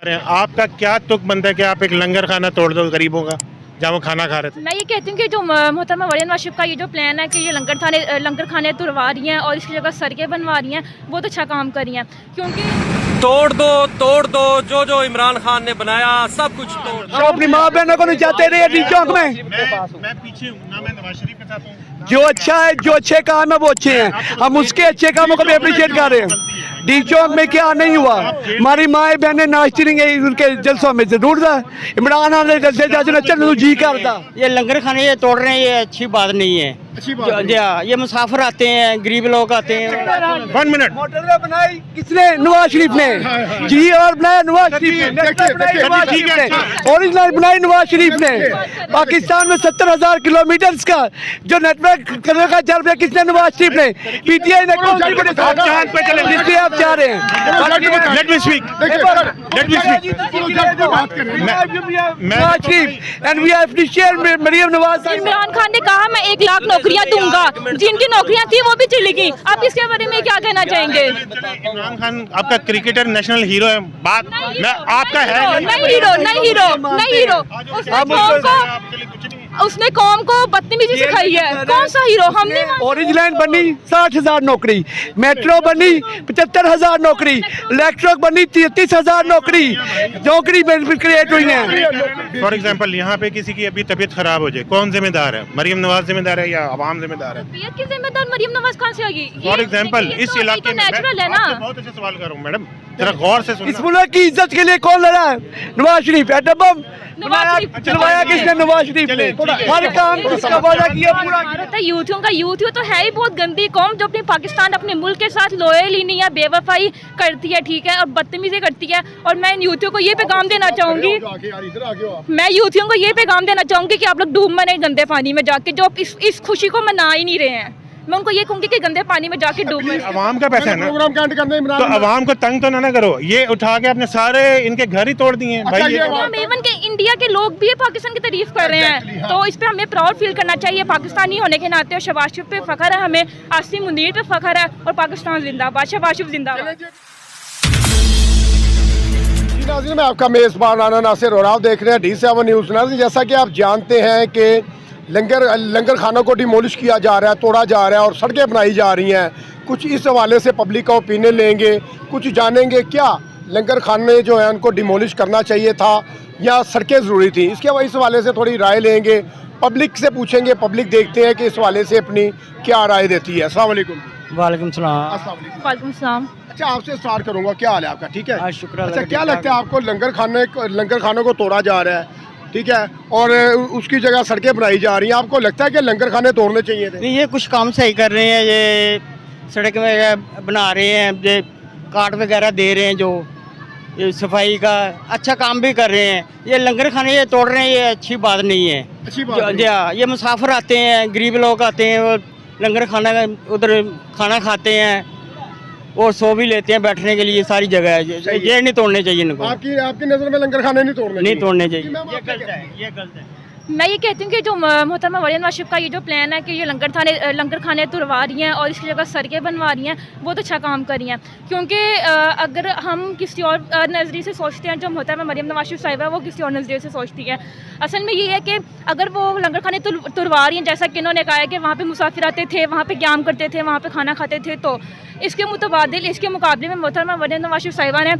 आपका क्या तुक बनता है कि आप एक लंगर खाना तोड़ दो गरीबों का जहाँ वो खाना खा रहे थे? मैं ये कहती हूँ कि जो मोहतरमा मरियम नवाज शरीफ का ये जो प्लान है कि ये लंगर खाने तुड़वा रही हैं और इसकी जगह सड़कें बनवा रही हैं, बहुत अच्छा काम कर रही हैं। क्योंकि तोड़ दो जो जो इमरान खान ने बनाया सब कुछ तोड़ दो। अपनी माँ बहनों को नहीं चाहते रहे डी चौक में। मैं पीछे हूँ ना, मैं नवाज शरीफ के साथ हूँ। जो अच्छा है, जो अच्छे काम है वो अच्छे हैं, हम उसके अच्छे कामों को भी अप्रिशिएट कर रहे हैं। डी चौक में क्या नहीं हुआ, हमारी माए बहनें नाचती नहीं गई उनके जलसों में, जरूर था इमरान खान जलसे जाते चल जी करता। ये लंगर खाने ये तोड़ रहे हैं, ये अच्छी बात नहीं है। ये मुसाफिर आते हैं, गरीब लोग आते हैं। 1 मिनट। मोटरवे बनाई किसने? नवाज शरीफ ने जी, और बनाया नवाज शरीफ ने, ओरिजिनल बनाई नवाज शरीफ ने। पाकिस्तान में 70,000 किलोमीटर का जो नेटवर्क करने का चल रहा है किसने? नवाज शरीफ ने। पीटीआई ने कौन सी बड़ी चांद पे चले जिससे आप चाह रहे हैं? Let me speak. Nawaz Sharif and we appreciate Maryam Nawaz. Imran Khan ने कहा मैं 1 लाख नौकरियां दूंगा, जिनकी नौकरियां थी वो भी चली गई। आप इसके बारे में क्या कहना चाहेंगे? इमरान खान आपका क्रिकेटर नेशनल हीरो है, बात मैं आपका है नहीं हीरो। उसने कौम को बदतमीजी सिखाई है। कौन सा हीरो? हमने ओरिजिनल बनी 60,000 नौकरी, मेट्रो बनी 75,000 नौकरी, इलेक्ट्रिक बनी 33,000 नौकरी क्रिएट हुई है। फॉर एग्जाम्पल यहाँ पे किसी की अभी तबीयत खराब हो जाए, कौन जिम्मेदार है? मरियम नवाज जिम्मेदार है या अवाम जिम्मेदार है? तबीयत की जिम्मेदार मरियम नवाज खान से होगी। फॉर एग्जाम्पल इस इलाके में नेचुरल है ना। बहुत अच्छे सवाल कर रहा हूँ मैडम, जरा गौर से इस सुनना। मुल्क की इज्जत के लिए कौन लड़ा है? नवाज शरीफ। एटम बम चलवाया किसने? नवाज शरीफ ने। हर काम किसका वादा किया पूरा भारत है यूथियों का। यूथियों तो है ही बहुत गंदी कौम जो अपने पाकिस्तान अपने मुल्क के साथ लॉयल ही नहीं है, बेवफाई करती है, ठीक है, और बदतमीजी करती है। और मैं इन यूथियों को ये पैगाम देना चाहूंगी, कि आप लोग डूब मरे गंदे पानी में जाके, जो इस खुशी को मना ही नहीं रहे हैं। मैं उनको ये कहूंगी कि गंदे पानी में जाके डूब मरे। अवाम का पैसा है ना, तो अवाम को तंग तो ना करो। ये उठा के अपने सारे इनके घर ही तोड़ दिए भाई। इवन के इंडिया के लोग भी पाकिस्तान की तारीफ कर रहे हैं, तो इस पे हमें प्राउड फील करना चाहिए पाकिस्तानी होने के नाते। और शहबाज शरीफ पे फख्र है, हमें आसिम मुनीर पे फख्र है, और पाकिस्तान जिंदाबाद, शहबाज शरीफ जिंदाबाद। नाज़रीन, मैं आपका मेज़बान राना नासिर और आप देख रहे हैं D7 न्यूज़। नाज़रीन, जैसा कि आप जानते हैं कि लंगर खानों को डिमोलिश किया जा रहा है, तोड़ा जा रहा है और सड़कें बनाई जा रही हैं। कुछ इस हवाले से पब्लिक का ओपिनियन लेंगे, कुछ जानेंगे क्या लंगर खाने जो है उनको डिमोलिश करना चाहिए था या सड़कें ज़रूरी थी। इस हवाले से थोड़ी राय लेंगे, पब्लिक से पूछेंगे, पब्लिक देखते हैं कि इस हवाले से अपनी क्या राय देती है। अस्सलाम वालेकुम। वालेकुम सलाम। वालेकुम सलाम। अच्छा, आपसे स्टार्ट करूँगा, क्या हाल है आपका? ठीक है, शुक्र। अच्छा, क्या लगता है आपको लंगर खानों को तोड़ा जा रहा है, ठीक है, और उसकी जगह सड़कें बनाई जा रही हैं, आपको लगता है कि लंगर खाने तोड़ने चाहिए थे? नहीं, ये कुछ काम सही कर रहे हैं, ये सड़क वगैरह बना रहे हैं, ये काट वगैरह दे रहे हैं, जो ये सफाई का अच्छा काम भी कर रहे हैं। ये लंगर खाने ये तोड़ रहे हैं, ये अच्छी बात नहीं है। अच्छी बात नहीं। ये मुसाफिर आते हैं, गरीब लोग आते हैं, वो लंगर खाना उधर खाना खाते हैं और सो भी लेते हैं, बैठने के लिए सारी जगह है। ये नहीं तोड़ने चाहिए इनको। आपकी नज़र में लंगर खाने नहीं तोड़ने चाहिए। ये गलत है। मैं ये कहती हूँ कि जो मोहतरमा मरियम नवाज शरीफ का ये जो प्लान है कि ये लंगर खाने तुड़वा रही हैं और इसकी जगह सड़कें बनवा रही हैं, बहुत अच्छा काम कर रही हैं। क्योंकि अगर हम किसी और नज़रिए से सोचते हैं, जो मोहतरमा मरियम नवाज शरीफ साहिबा वो किसी और नज़रिए से सोचती है। असल में ये है कि अगर वो लंगर खाने तुड़वा रही हैं, जैसा कि इन्होंने कहा है कि वहाँ पर मुसाफिर आते थे, वहाँ पर क़याम करते थे, वहाँ पर खाना खाते थे, तो इसके मुकाबले में मोहतरमा मरियम नवाज शरीफ साहिबा ने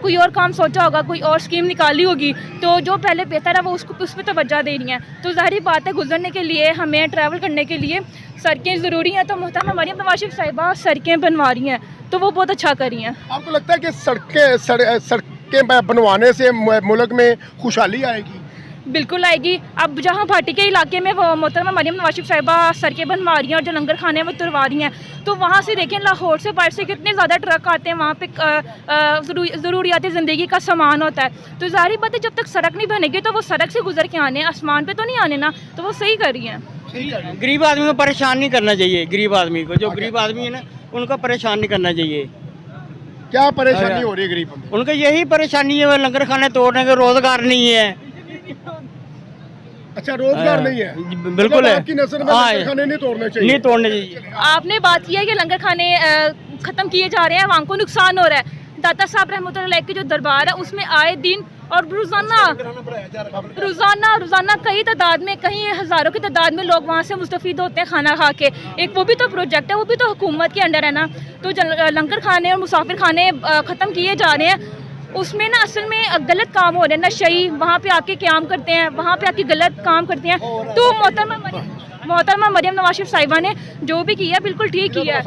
कोई और काम सोचा होगा, कोई और स्कीम निकाली होगी, तो जो पहले बेहतर है वो उस पर तवज्जो दे रही हैं। तो जाहिर बात है गुजरने के लिए, हमें ट्रैवल करने के लिए सड़कें ज़रूरी हैं, तो मोहतरमा मरियम नवाज शरीफ साहिबा सड़कें बनवा रही हैं, तो वो बहुत अच्छा कर रही हैं। आपको लगता है कि सड़कें बनवाने से मुल्क में खुशहाली आएगी? बिल्कुल आएगी। अब जहाँ भाटी के इलाके में वो मोहतरमा मरियम नवाज शरीफ साहिबा सड़कें बनवा रही हैं और जो लंगर खाने हैं वो तुड़वा रही हैं, तो वहाँ से देखें लाहौर से बाहर से कितने ज़्यादा ट्रक आते हैं, वहाँ पे ज़रूरियात ज़िंदगी का सामान होता है। तो जाहिर बात है जब तक सड़क नहीं बनेगी तो वो सड़क से गुजर के आने, आसमान पे तो नहीं आने ना, तो वो सही कर रही हैं। गरीब आदमी को परेशान नहीं करना चाहिए। गरीब आदमी को, जो गरीब आदमी है ना, उनको परेशान नहीं करना चाहिए। क्या परेशानी हो रही है गरीब? उनको यही परेशानी है, लंगर खाने तोड़ने का रोजगार नहीं है। अच्छा, रोजगार नहीं है। बिल्कुल है। आपकी नजर में लंगर खाने नहीं तोड़ने चाहिए? नहीं तोड़ने चाहिए। आपने बात की है कि लंगर खाने ख़त्म किए जा रहे हैं, आवाम को नुकसान हो रहा है। दाता साहब रहमतुल्लाह के जो दरबार है उसमें आए दिन और रोज़ाना कई तादाद में, कई हज़ारों की तादाद में लोग वहाँ से मुस्तफ़ीद होते हैं खाना खा के। एक वो भी तो प्रोजेक्ट है, वो भी तो हुकूमत के अंडर है ना। तो लंगर खाने और मुसाफिर खाने ख़त्म किए जा रहे हैं, उसमें ना असल में गलत काम हो रहे हैं। नशई वहाँ पे आके क़याम करते हैं, वहाँ पे आके गलत काम करते हैं। तो मोहतरमा मरियम नवाज शरीफ साहिबा ने जो भी किया बिल्कुल ठीक किया है,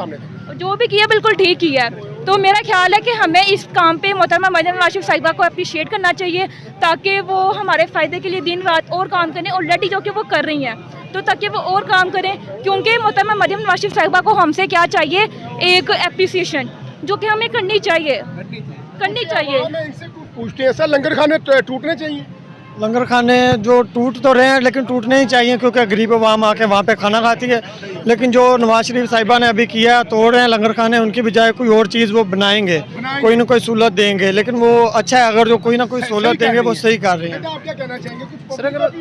जो भी किया बिल्कुल ठीक किया है। तो मेरा ख्याल है कि हमें इस काम पे मोहतरमा मरियम नवाज शरीफ साहिबा को अप्रिशिएट करना चाहिए, ताकि वो हमारे फ़ायदे के लिए दिन रात और काम करें। ऑलरेडी जो कि वो कर रही हैं, तो ताकि वो और काम करें, क्योंकि मोहतरमा मरियम नवाज शरीफ साहिबा को हमसे क्या चाहिए, एक एप्रिसिएशन जो कि हमें करनी चाहिए। पूछते हैं सर, लंगर खाने टूटने चाहिए? लंगर खाने जो टूट तो रहे हैं लेकिन टूटने ही चाहिए, क्योंकि गरीब आवाम आके वहाँ पे खाना खाती है। लेकिन जो नवाज शरीफ साहिबा ने अभी किया, तोड़ रहे हैं लंगर खाने, उनकी बजाय कोई और चीज़ वो बनाएंगे, कोई ना कोई सहूलत देंगे। लेकिन वो अच्छा है, अगर जो कोई ना कोई सहूलत देंगे वो सही कर रहे हैं। आप क्या कहना चाहेंगे? सर अगर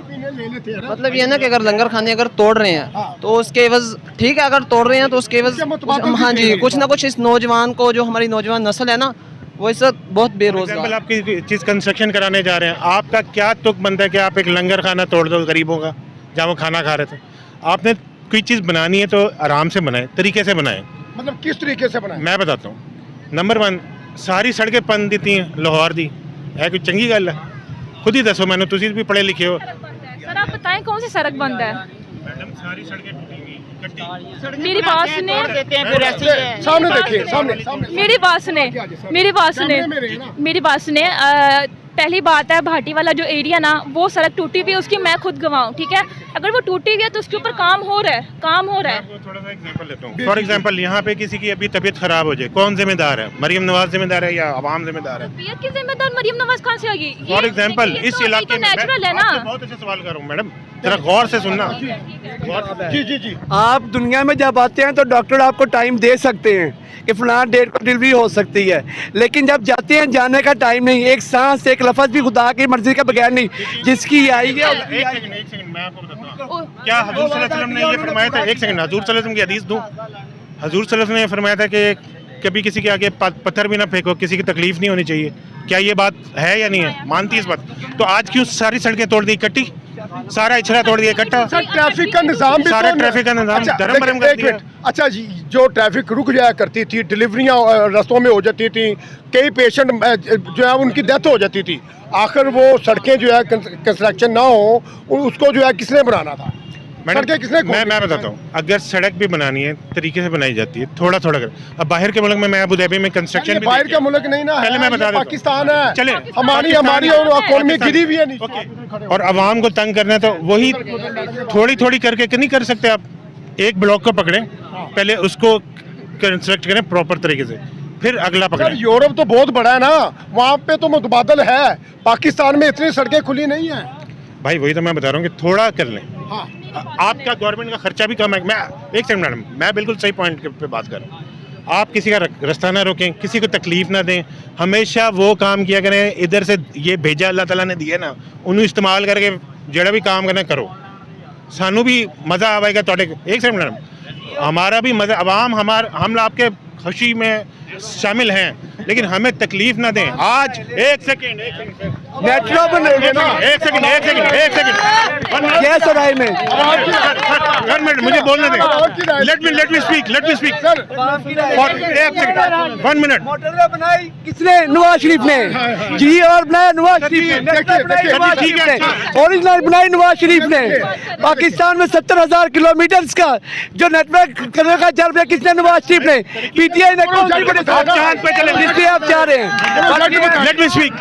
मतलब ये ना कि अगर लंगर खाने अगर तोड़ रहे हैं तो उसके एवज ठीक है, अगर तोड़ रहे हैं तो उसके एवज हाँ जी कुछ ना कुछ इस नौजवान को, जो हमारी नौजवान नस्ल है ना, वो इस वक्त बहुत बेरोजगार। आप किसी चीज़ कंस्ट्रक्शन कराने जा रहे हैं, आपका क्या तुक बनता है कि आप एक लंगर खाना तोड़ दो गरीबों का जहाँ वो खाना खा रहे थे? आपने कोई चीज़ बनानी है तो आराम से बनाए, तरीके से बनाए। मतलब किस तरीके से बनाए? मैं बताता हूँ। नंबर 1, सारी सड़कें बंद दी हैं लाहौर दी है, कोई चंगी गल है? खुद ही दसो, मैंने तुम भी पढ़े लिखे हो। सर आप बताएं कौन सी सड़क बंद है? मैडम सारी सड़कें टूटेंगी। मेरी बात सुने, सामने देखिए, सामने मेरी बात सुने। पहली बात है, भाटी वाला जो एरिया ना, वो सड़क टूटी हुई है, उसकी मैं खुद गवाऊँ, ठीक है? अगर वो टूटी हुई है तो उसके ऊपर काम हो रहा है। थोड़ा सा एग्जांपल लेता हूँ। फॉर एग्जांपल, यहाँ पे किसी की अभी तबीयत खराब हो जाए, कौन जिम्मेदार है? मरियम नवाज जिम्मेदार है या आवाम जिम्मेदार है? तबीयत की जिम्मेदार मरियम नवाज कहाँ से होगी? फॉर एग्जांपल इस इलाके में नेचुरल है ना। बहुत अच्छा सवाल कर रहा हूँ मैडम, जरा गौर से सुनना। जी आप दुनिया में जब आते हैं तो डॉक्टर आपको टाइम दे सकते हैं कि फलां डेट को डिलीवरी हो सकती है, लेकिन जब जाते हैं जाने का टाइम नहीं। एक सांस, एक लफ्ज़ भी खुदा की मर्जी के बगैर नहीं, जिसकी आई है। एक सेकंड मैं आपको बताता हूँ। क्या हजूर सल्लल्लाहु अलैहि वसल्लम ने ये फरमाया था? एक सेकंड, हजूर सल्लल्लाहु अलैहि वसल्लम की हदीस दूँ। हजूर सल्लल्लाहु अलैहि वसल्लम ने फरमाया था कि कभी किसी के आगे पत्थर भी ना फेंको, किसी की तकलीफ नहीं होनी चाहिए। क्या ये बात है या नहीं है? मानती इस बात? तो आज क्यों सारी सड़कें तोड़ दी इकट्ठी, सारा इचरा तोड़ दिया इकट्ठा? सर ट्रैफिक का निजाम भी सारा तो ट्रैफिक का निजाम अच्छा, धर्म भरम कर दिया। अच्छा जी, जो ट्रैफिक रुक जाया करती थी, डिलीवरियां रस्तों में हो जाती थी, कई पेशेंट जो है उनकी डेथ हो जाती थी, आखिर वो सड़कें जो है कंस्ट्रक्शन ना हो, उसको जो है किसने बनाना था? सड़कें किसने? मैं बताता हूँ। अगर सड़क भी बनानी है तरीके से बनाई जाती है, थोड़ा थोड़ा कर। अब बाहर के मुल्क में, मैं अबू धाबी में कंस्ट्रक्शन भी बाहर का मुल्क नहीं ना, पहले मैं बता देता हूं। पाकिस्तान है, चले हमारी इकोनॉमी गिरी हुई है नीचे। और आवाम को तंग करना है तो वही थोड़ी थोड़ी करके नहीं कर सकते आप? एक ब्लॉक को पकड़ें, पहले उसको कंस्ट्रक्ट करें प्रॉपर तरीके से, फिर अगला पकड़ें। यूरोप तो बहुत बड़ा है ना, वहाँ पे तो मुतबादल है। पाकिस्तान में इतनी सड़कें खुली नहीं है भाई, वही तो मैं बता रहा हूँ कि थोड़ा कर लें। हाँ। आपका गवर्नमेंट का खर्चा भी कम है। मैं एक सेकंड मैडम, मैं बिल्कुल सही पॉइंट पे बात कर रहा हूँ। आप किसी का रास्ता ना रोकें, किसी को तकलीफ ना दें, हमेशा वो काम किया करें इधर से ये भेजा अल्लाह ताला ने दिया ना, उन्हें इस्तेमाल करके जड़ा भी काम करना करो। सानू भी मज़ा आएगा थोड़े। एक सेकंड मैडम, हमारा भी मज़ा, आवाम हम आपके खुशी में शामिल हैं, लेकिन हमें तकलीफ ना दें। आज एक सेकंड मेट्रो बनेगा ना। एक सेकंड यस और आई में गवर्नमेंट मुझे बोलने दें। Late me speak sir. एक सेकंड, 1 मिनट। मोटरवे बनाई किसने? नवाज शरीफ ने जी, और बनाया नवाज शरीफ ने। ओरिजिनल बनाई नवाज शरीफ ने। पाकिस्तान में 70,000 किलोमीटर का जो नेटवर्क करने का जर्ब है किसने? नवाज शरीफ ने। पीटीआई ने कौन सी बड़ी चांद पे चले जिससे आप जा रहे हैं? Let me speak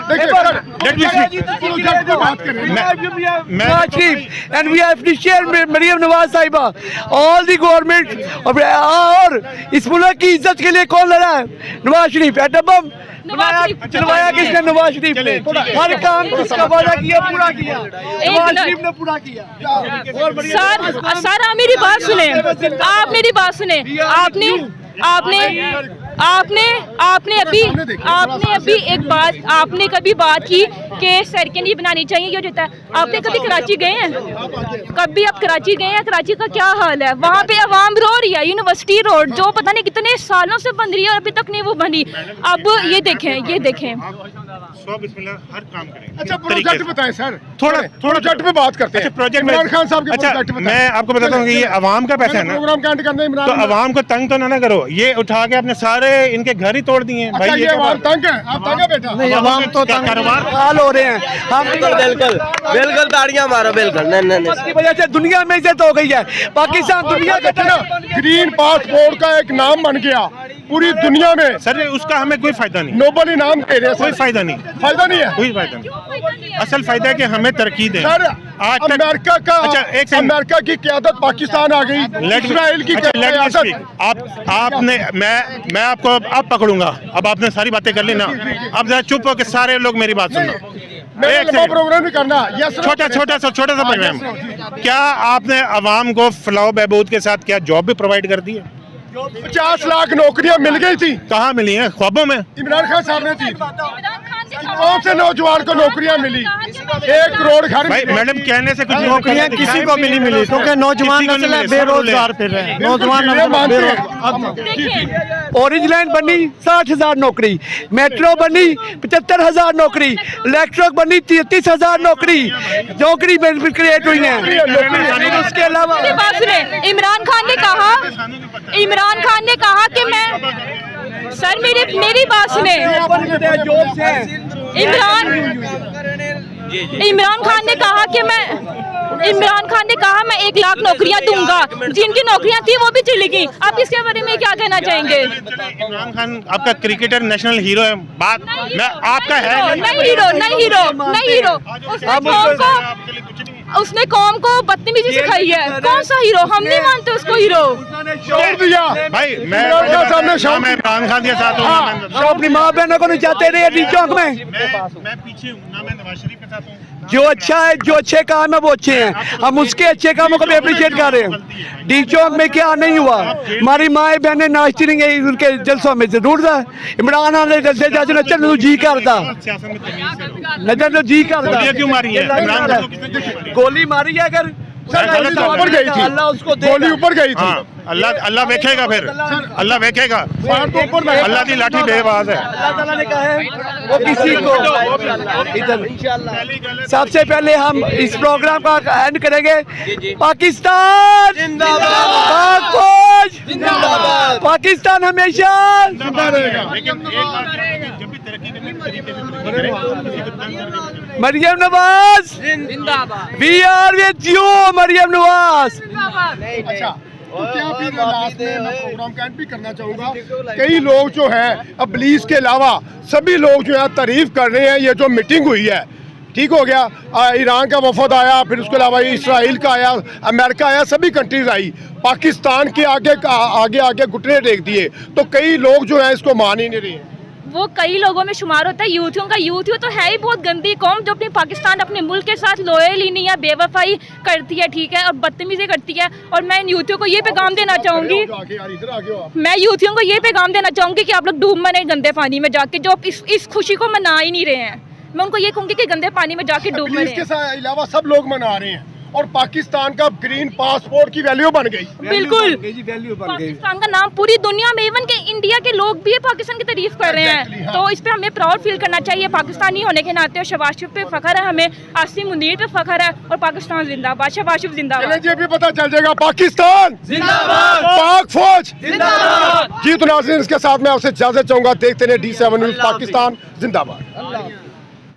Nawaz Sharif, and we appreciate Maryam Nawaz साहिबा, all the government। और इस मुल्क की इज्जत के लिए कौन लड़ा है? नवाज शरीफ। एटम बम चलवाया किसने? नवाज शरीफ ने। हर काम जिसका वादा किया पूरा किया, नवाज शरीफ ने पूरा किया। सर आप मेरी बात सुने, आपने अभी एक बात, आपने कभी बात की कि सड़कें नहीं बनानी चाहिए, ये होता है। आपने कभी कराची गए हैं? कभी आप कराची गए हैं? कराची का क्या हाल है? वहाँ पे आवाम रो रही है। यूनिवर्सिटी रोड जो पता नहीं कितने सालों से बन रही है और अभी तक नहीं वो बनी। अब ये देखें, ये देखें। हर काम करें। अच्छा प्रोजेक्ट बताएं सर, थोड़ा प्रोजेक्ट पे बात करते हैं। प्रोजेक्ट इमरान खान साहब के अच्छा, प्रोजेक्ट बताएं। मैं आपको बताता हूँ कि ये आवाम का पैसा है ना, प्रोग्राम का एंड करना है इमरान तो आवाम को तंग तो ना करो। ये उठा के अपने सारे इनके घर ही तोड़ दिए हैं। अच्छा ये आवाम तंग है, आप तंग है बेटा? नहीं, आवाम तो कारोबार हाल हो रहे हैं। हम बिल्कुल ताड़ियां मारो, बिल्कुल नहीं की वजह से दुनिया में इज्जत हो गई है। पाकिस्तान दुनिया का ग्रीन पासपोर्ट का एक नाम बन गया पूरी दुनिया में। सर उसका हमें कोई फायदा नहीं, नोबल इनाम दे रहे हैं। कोई फायदा नहीं, फायदा नहीं है, कोई फायदा नहीं। असल फायदा है कि हमें तरक्की दें। सर आज तक अमेरिका का, अच्छा, एक सेकंड। अमेरिका की क्यादत पाकिस्तान आ गई, इजराइल की क्यादत। आपने मैं आपको अब पकड़ूंगा। अब आपने सारी बातें कर ली ना, अब जरा चुप हो के सारे लोग मेरी बात सुनो। मेरा लंबा प्रोग्राम भी करना। छोटा सा प्रोग्राम। क्या आपने आवाम को फलाह बहबूद के साथ क्या जॉब भी प्रोवाइड कर दी है? 50 लाख नौकरियां मिल गई थी। कहाँ मिली हैं? ख्वाबों में। इमरान खान साहब ने दी। कौन से नौजवान को नौकरियां मिली? 1 करोड़ घर भाई मैडम कहने से कुछ नौकरियां किसी को भी नहीं मिली, क्योंकि नौजवान नस्ल है बेरोजगार फिर रहे हैं। नौजवान ऑरेंज लाइन बनी 60,000 नौकरी, मेट्रो बनी 75,000 नौकरी, इलेक्ट्रिक बनी 33,000 नौकरी क्रिएट हुई है। उसके अलावा इमरान खान ने कहा कि मैं, सर मेरी बात सुने। इमरान खान ने कहा मैं 1 लाख नौकरियां दूंगा। जिनकी नौकरियां थी वो भी चली गई। आप इसके बारे में क्या कहना चाहेंगे? इमरान खान आपका क्रिकेटर नेशनल हीरो है, बात मैं आपका है नहीं हीरो। उसने कौम को बदतमीजी सिखाई है। कौन सा हीरो? हम नहीं मानते उसको हीरो। छोड़ दिया भाई मैं इमरान खान के साथ हूँ। अपनी माँ बहनों को नहीं चाहते रहे डी चौक में। मैं पीछे हूँ ना, मैं नवाज शरीफ के साथ हूँ। जो अच्छा है, जो अच्छे काम है वो अच्छे हैं। हम उसके अच्छे कामों को भी अप्रिशिएट कर रहे हैं। डी चौक में क्या नहीं हुआ? हमारी माए बहनें नाचती नहीं गई उनके जलसों में, जरूर था। इमरान खान ने जलसे जाके नचन तो जी करता, नचन तो जी करता। क्यों मारी है इमरान खान को? किसने गोली गोली मारी है अगर ऊपर गई थी, अल्लाह उसको गोली ऊपर गई थी। अल्लाह देखेगा, फिर अल्लाह देखेगा। अल्लाह की लाठी बेआवाज है। अल्लाह ताला ने कहा है वो किसी को इधर। सबसे पहले हम इस प्रोग्राम का एंड करेंगे। पाकिस्तान जिंदाबाद, पाक फौज जिंदाबाद, पाकिस्तान हमेशा जिंदा रहेगा। लेकिन एक बात है कि जब भी तरक्की करने की तरीके से तरक्की करें, मरियम नवाज जिंदाबाद, we are with you Maryam Nawaz. अच्छा तो क्या फिर लास्ट में मैं प्रोग्राम का एंड भी करना चाहूँगा। कई लोग जो हैं अबलीस के अलावा सभी लोग जो है तारीफ कर रहे हैं। ये जो मीटिंग हुई है, ठीक हो गया, ईरान का वफद आया, फिर उसके अलावा इसराइल का आया, अमेरिका आया, सभी कंट्रीज आई। पाकिस्तान के आगे घुटने टेक दिए। तो कई लोग जो है इसको मान ही नहीं रहे। वो कई लोगों में शुमार होता है यूथियों का। यूथियों तो है ही बहुत गंदी कौम जो अपनी पाकिस्तान, अपने मुल्क के साथ लॉयल ही नहीं है, बेवफाई करती है, ठीक है, और बदतमीजी करती है। और मैं इन यूथियों को ये पैगाम देना चाहूँगी, मैं यूथियों को ये पैगाम देना चाहूँगी कि आप लोग डूब मरे गंदे पानी में जाके, जो इस खुशी को मना ही नहीं रहे हैं। मैं उनको ये कहूँगी कि गंदे पानी में जाके डूब मरे। इसके अलावा सब लोग मना रहे हैं और पाकिस्तान का ग्रीन पासपोर्ट की वैल्यू बन गई। बिल्कुल पाकिस्तान का नाम पूरी दुनिया में, इवन के इंडिया के लोग भी पाकिस्तान की तारीफ कर रहे हैं। तो इस पे हमें प्राउड फील करना चाहिए पाकिस्तानी होने के नाते। और शहबाज शरीफ पे फख्र है, हमें आसिम मुनीर पे फख्र है। और पाकिस्तान जिंदाबाद, शहबाज शरीफ जिंदाबाद। ये भी पता चल जाएगा पाकिस्तान जिंदाबाद, पाक फौज जिंदाबाद। जी तो नाज़रीन, इसके साथ मैं आपसे इजाजत चाहूंगा। देखते रहे D7 न्यूज़, पाकिस्तान जिंदाबाद।